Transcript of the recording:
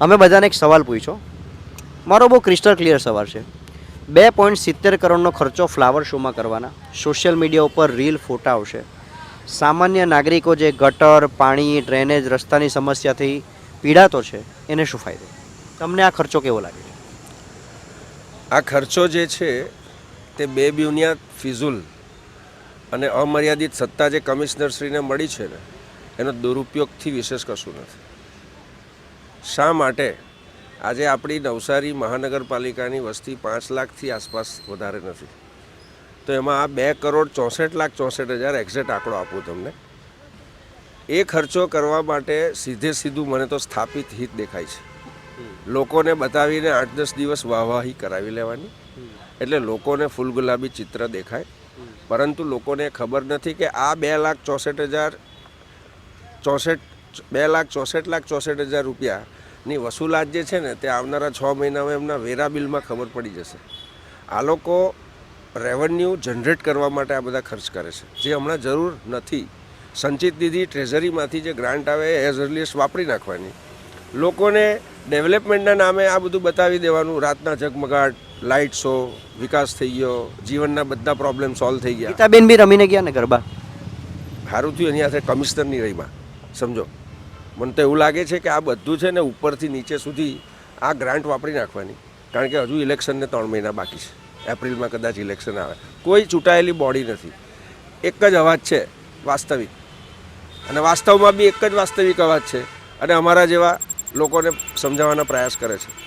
અમે બધાને એક સવાલ પૂછ્યો, મારો બહુ ક્રિસ્ટલ ક્લિયર સવાલ છે. 2.70 કરોડનો ખર્ચો ફ્લાવર શોમાં કરવાના, સોશિયલ મીડિયા ઉપર રીલ ફોટા આવશે, સામાન્ય નાગરિકો જે ગટર, પાણી, ડ્રેનેજ, રસ્તાની સમસ્યાથી પીડાતો છે એને શું ફાયદો? તમને આ ખર્ચો કેવો લાગે છે? આ ખર્ચો જે છે તે બેબુનિયાદ, ફિઝુલ અને અમર્યાદિત સત્તા જે કમિશનરશ્રીને મળી છે ને એનો દુરુપયોગથી વિશેષ કશું નથી. શા માટે આજે આપણી નવસારી મહાનગરપાલિકાની વસ્તી 5 લાખથી આસપાસ વધારે નથી, તો એમાં આ 2,64,64,000 એક્ઝેક્ટ આંકડો આપું તમને, એ ખર્ચો કરવા માટે સીધું મને તો સ્થાપિત હિત દેખાય છે. લોકોને બતાવીને 8-10 દિવસ વાહવાહી કરાવી લેવાની, એટલે લોકોને ફૂલ ગુલાબી ચિત્ર દેખાય, પરંતુ લોકોને ખબર નથી કે આ 2,64,64,000 રૂપિયાની વસૂલાત જે છે ને તે આવનારા 6 મહિનામાં એમના વેરા બિલમાં ખબર પડી જશે. આ લોકો રેવન્યુ જનરેટ કરવા માટે આ બધા ખર્ચ કરે છે, જે હમણાં જરૂર નથી. સંચિત નિધિ ટ્રેઝરીમાંથી જે ગ્રાન્ટ આવે એ એઝ અર્લીએસ્ટ વાપરી નાખવાની, લોકોને ડેવલપમેન્ટના નામે આ બધું બતાવી દેવાનું, રાતના ઝગમગાટ, લાઇટ શો, વિકાસ થઈ ગયો, જીવનના બધા પ્રોબ્લેમ સોલ્વ થઈ ગયા. ગીતાબેન બી રમીને ગયા ને ગરબા. સારું થયું એની સાથે કમિશનરની રહીમાં, સમજો. મને તો એવું લાગે છે કે આ બધું છે ને ઉપરથી નીચે સુધી આ ગ્રાન્ટ વાપરી નાખવાની, કારણ કે હજુ ઇલેક્શનને 3 મહિના બાકી છે. એપ્રિલમાં કદાચ ઇલેક્શન આવે. કોઈ ચૂંટાયેલી બોડી નથી, એક જ અવાજ છે વાસ્તવિક, અને વાસ્તવમાં બી એક જ વાસ્તવિક અવાજ છે, અને અમારા જેવા લોકોને સમજાવવાના પ્રયાસ કરે છે.